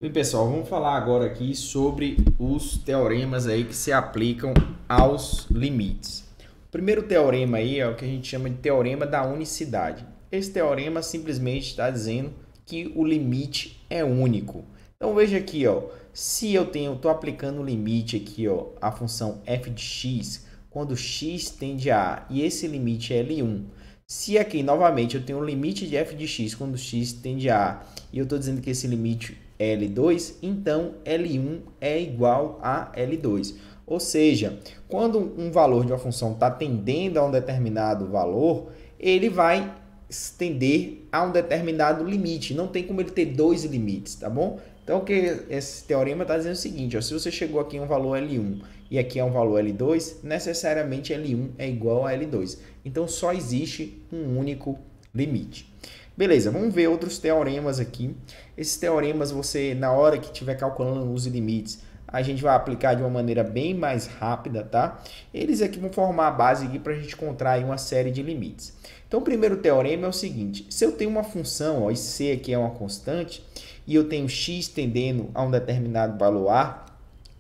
Bem, pessoal, vamos falar agora aqui sobre os teoremas aí que se aplicam aos limites. O primeiro teorema aí é o que a gente chama de teorema da unicidade. Esse teorema simplesmente está dizendo que o limite é único. Então veja aqui, ó, se eu estou aplicando o limite aqui, ó, a função f de x, quando x tende a A e esse limite é L1. Se aqui, novamente, eu tenho o limite de f de x quando x tende a A e eu estou dizendo que esse limite é L2, então L1 é igual a L2. Ou seja, quando um valor de uma função está tendendo a um determinado valor, ele vai tender a um determinado limite. Não tem como ele ter dois limites, tá bom? Então, o que esse teorema está dizendo é o seguinte, ó, se você chegou aqui a um valor L1 e aqui é um valor L2, necessariamente L1 é igual a L2. Então, só existe um único limite. Beleza, vamos ver outros teoremas aqui. Esses teoremas você, na hora que estiver calculando os limites, a gente vai aplicar de uma maneira bem mais rápida, tá? Eles aqui vão formar a base aqui para a gente encontrar aí uma série de limites. Então, o primeiro teorema é o seguinte, se eu tenho uma função, ó, e C aqui é uma constante, e eu tenho x tendendo a um determinado valor A,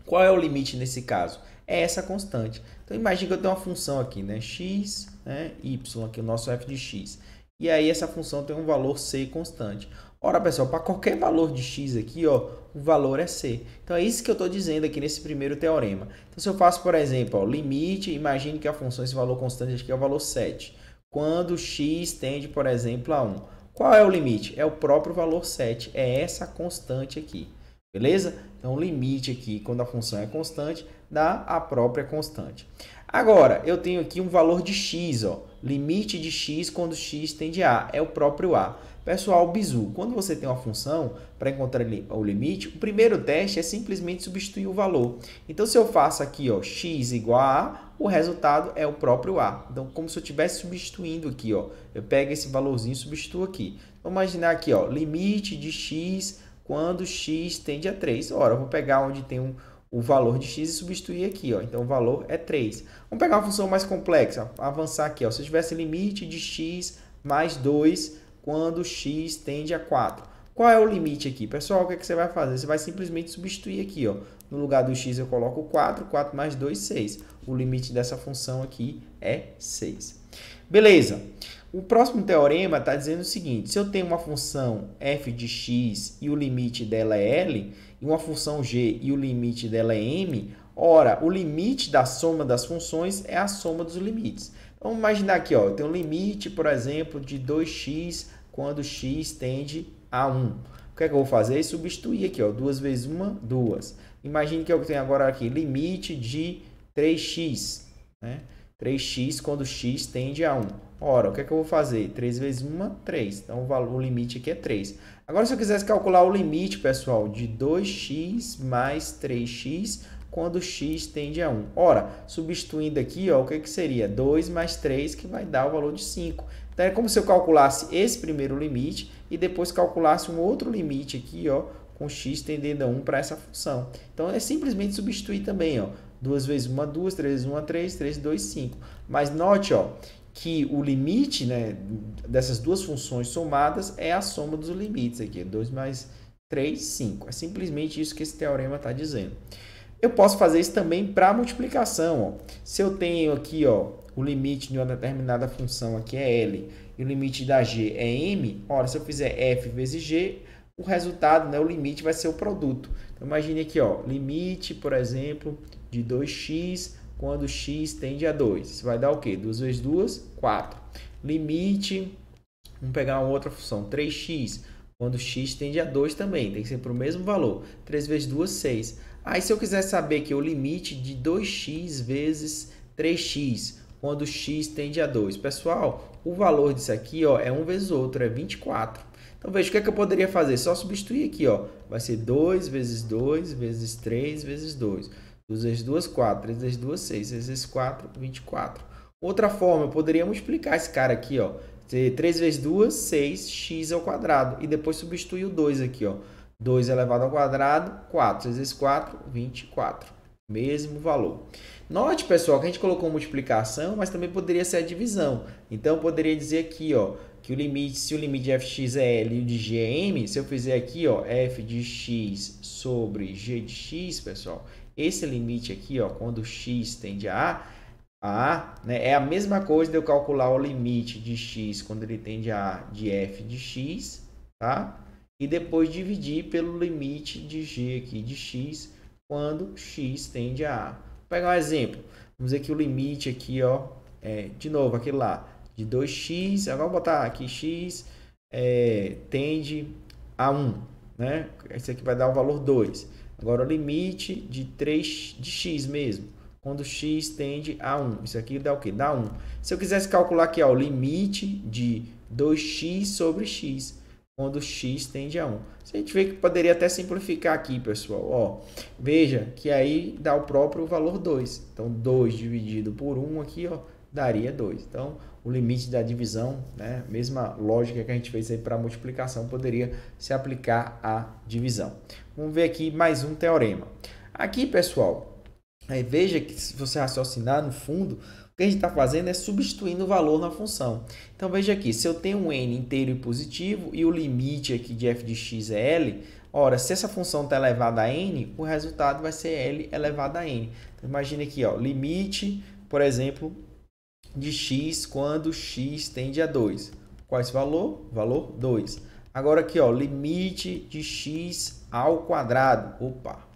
qual é o limite nesse caso? É essa constante. Então, imagine que eu tenho uma função aqui, né? X, né? Y, aqui o nosso f de x. E aí essa função tem um valor c constante. Ora, pessoal, para qualquer valor de x aqui, ó, o valor é c. Então, é isso que eu estou dizendo aqui nesse primeiro teorema. Então, se eu faço, por exemplo, ó, limite, imagine que a função, esse valor constante aqui é o valor 7. Quando x tende, por exemplo, a 1. Qual é o limite? É o próprio valor 7. É essa constante aqui. Beleza? Então, o limite aqui, quando a função é constante, dá a própria constante. Agora, eu tenho aqui um valor de x, ó. Limite de x quando x tende a A. É o próprio A. Pessoal, bizu, quando você tem uma função para encontrar o limite, o primeiro teste é simplesmente substituir o valor. Então, se eu faço aqui, ó, x igual a A, o resultado é o próprio A. Então, como se eu estivesse substituindo aqui, ó. Eu pego esse valorzinho e substituo aqui. Vamos imaginar aqui, ó, limite de x quando x tende a 3. Ora, eu vou pegar onde tem o valor de x e substituir aqui, ó. Então, o valor é 3. Vamos pegar uma função mais complexa, avançar aqui, ó. Se eu tivesse limite de x mais 2 quando x tende a 4. Qual é o limite aqui? Pessoal, o que, é que você vai fazer? Você vai simplesmente substituir aqui, ó. No lugar do x eu coloco 4, 4 mais 2, 6. O limite dessa função aqui é 6. Beleza. O próximo teorema está dizendo o seguinte, se eu tenho uma função f de x e o limite dela é L, e uma função g e o limite dela é M, ora, o limite da soma das funções é a soma dos limites. Então, vamos imaginar aqui, ó, eu tenho um limite, por exemplo, de 2x quando x tende a 1. O que é que eu vou fazer? Substituir aqui, ó, 2 vezes 1, 2. Imagine que eu tenho agora aqui limite de 3x, né? 3x quando x tende a 1. Ora, o que é que eu vou fazer? 3 vezes 1, 3. Então, o limite aqui é 3. Agora, se eu quisesse calcular o limite, pessoal, de 2x mais 3x quando x tende a 1. Ora, substituindo aqui, ó, o que seria? 2 mais 3, que vai dar o valor de 5. Então, é como se eu calculasse esse primeiro limite e depois calculasse um outro limite aqui, ó, com x tendendo a 1 para essa função. Então, é simplesmente substituir também, ó. 2 vezes 1, 2, 3 vezes 1, 3, 3, 2, 5. Mas note, ó, que o limite, né, dessas duas funções somadas é a soma dos limites aqui. 2 mais 3, 5. É simplesmente isso que esse teorema está dizendo. Eu posso fazer isso também para multiplicação. Ó. Se eu tenho aqui, ó, o limite de uma determinada função aqui é L e o limite da G é M, ora, se eu fizer F vezes G, o resultado, né, o limite vai ser o produto. Então, imagine aqui, ó, limite, por exemplo, de 2x quando x tende a 2. Isso vai dar o quê? 2 vezes 2, 4. Limite, vamos pegar uma outra função, 3x, quando x tende a 2 também, tem que ser para o mesmo valor. 3 vezes 2, 6. Aí, se eu quiser saber que o limite de 2x vezes 3x, quando x tende a 2. Pessoal, o valor disso aqui, ó, é 1 vezes outro, é 24. Então, veja, o que é que eu poderia fazer? Só substituir aqui, ó. Vai ser 2 vezes 2 vezes 3 vezes 2. 2 vezes 2, 4. 3 vezes 2, 6. 6 vezes 4, 24. Outra forma, eu poderia multiplicar esse cara aqui, ó. 3 vezes 2, 6, x ao quadrado. E depois substituir o 2 aqui, ó. 2 elevado ao quadrado, 4. 6 vezes 4, 24. Mesmo valor. Note, pessoal, que a gente colocou multiplicação, mas também poderia ser a divisão. Então, eu poderia dizer aqui, ó, que o limite, se o limite de fx é L e o de g é M, se eu fizer aqui, ó, f de x sobre g de x, pessoal, esse limite aqui, ó, quando x tende a A, né, é a mesma coisa de eu calcular o limite de x quando ele tende a A de f de x, tá? E depois dividir pelo limite de g aqui de x quando x tende a A. Vou pegar um exemplo. Vamos dizer que o limite aqui, ó, de novo, aquele lá, de 2x, agora vou botar aqui x tende a 1, né? Esse aqui vai dar o valor 2. Agora o limite de 3 de x mesmo, quando x tende a 1. Isso aqui dá o quê? Dá 1. Se eu quisesse calcular aqui, ó, o limite de 2x sobre x, quando x tende a 1. Se a gente vê que poderia até simplificar aqui, pessoal. Ó, veja que aí dá o próprio valor 2. Então, 2 dividido por 1 aqui, ó, daria 2. Então, o limite da divisão, né, mesma lógica que a gente fez aí para a multiplicação, poderia se aplicar à divisão. Vamos ver aqui mais um teorema. Aqui, pessoal, veja que se você raciocinar no fundo, o que a gente está fazendo é substituindo o valor na função. Então, veja aqui, se eu tenho um n inteiro e positivo e o limite aqui de f de x é L, ora, se essa função está elevada a n, o resultado vai ser L elevado a n. Então, imagine aqui, ó, limite, por exemplo, de x quando x tende a 2. Qual é esse valor? Valor 2. Agora aqui, ó, limite de x ao quadrado. Opa,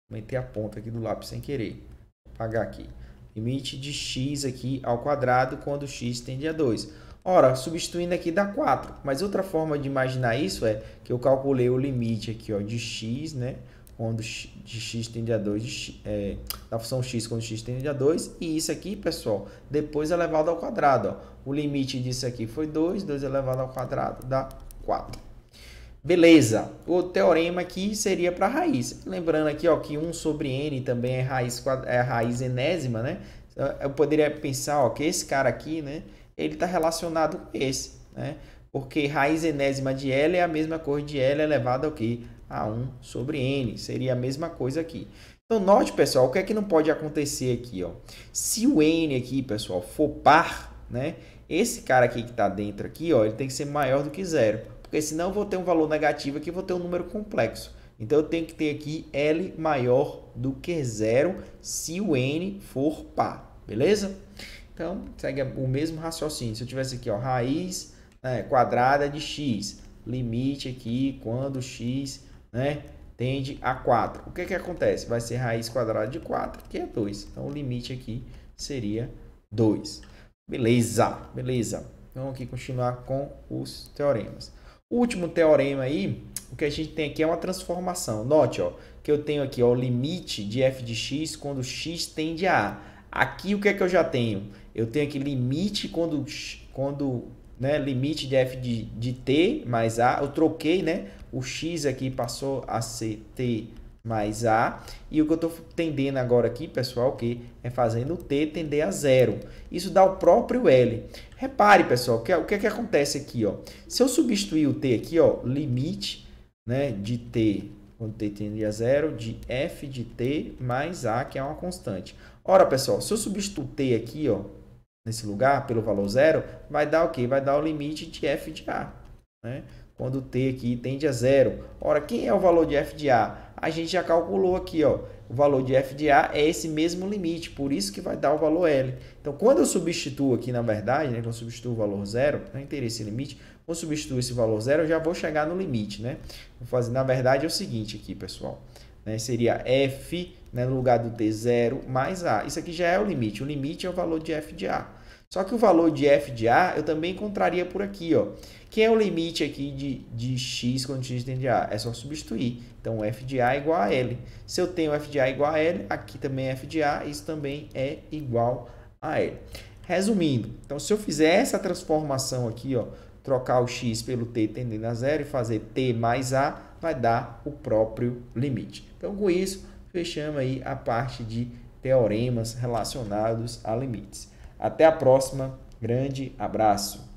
aumentei a ponta aqui do lápis sem querer. Vou apagar aqui. Limite de x aqui ao quadrado quando x tende a 2. Ora, substituindo aqui dá 4. Mas outra forma de imaginar isso é que eu calculei o limite aqui, ó, de x, né? Quando de x tende a 2, da função x quando x tende a 2. E isso aqui, pessoal, depois elevado ao quadrado. Ó. O limite disso aqui foi 2. 2 elevado ao quadrado dá 4. Beleza. O teorema aqui seria para a raiz. Lembrando aqui, ó, que 1 sobre n também é a raiz enésima, né? Eu poderia pensar, ó, que esse cara aqui, né, ele está relacionado com esse, né? Porque raiz enésima de L é a mesma coisa de L elevado ao quê? A 1 sobre n. Seria a mesma coisa aqui. Então, note, pessoal, o que é que não pode acontecer aqui, ó? Se o n aqui, pessoal, for par, né? Esse cara aqui que está dentro aqui, ó, ele tem que ser maior do que 0. Porque senão eu vou ter um valor negativo aqui, vou ter um número complexo. Então, eu tenho que ter aqui L maior do que 0 se o n for par. Beleza? Então, segue o mesmo raciocínio. Se eu tivesse aqui, ó, raiz, né, quadrada de x, limite aqui quando x, né, tende a 4. O que que acontece? Vai ser raiz quadrada de 4, que é 2. Então, o limite aqui seria 2. Beleza, beleza. Vamos aqui continuar com os teoremas. O último teorema aí, o que a gente tem aqui é uma transformação. Note, ó, que eu tenho aqui, ó, o limite de f de x quando x tende a A. Aqui o que é que eu já tenho? Eu tenho aqui limite quando né, limite de f de t mais A. Eu troquei, né? O x aqui passou a ser t mais A. E o que eu estou tendendo agora aqui, pessoal, que é fazendo o t tender a 0. Isso dá o próprio L. Repare, pessoal, o que é que acontece aqui, ó? Se eu substituir o t aqui, ó, limite, né, de t, quando t tende a 0, de f de t mais A, que é uma constante. Ora, pessoal, se eu substituir t aqui, ó, nesse lugar, pelo valor 0, vai dar o quê? Vai dar o limite de f de A, né? Quando t aqui tende a 0. Ora, quem é o valor de f de A? A gente já calculou aqui, ó. O valor de f de A é esse mesmo limite, por isso que vai dar o valor L. Então, quando eu substituo aqui, na verdade, né, quando eu substituo o valor 0, não interessa esse limite, quando eu substituo esse valor 0, eu já vou chegar no limite, né? Vou fazer, na verdade, é o seguinte aqui, pessoal. Né, seria f, né, no lugar do t, 0 mais A. Isso aqui já é o limite. O limite é o valor de f de A. Só que o valor de f de A eu também encontraria por aqui, ó. Que é o limite aqui de x quando x tende a A? É só substituir. Então, f de A é igual a L. Se eu tenho f de A igual a L, aqui também é f de A, isso também é igual a L. Resumindo, então, se eu fizer essa transformação aqui, ó, trocar o x pelo t tendendo a 0 e fazer t mais A, vai dar o próprio limite. Então, com isso, fechamos aí a parte de teoremas relacionados a limites. Até a próxima. Grande abraço.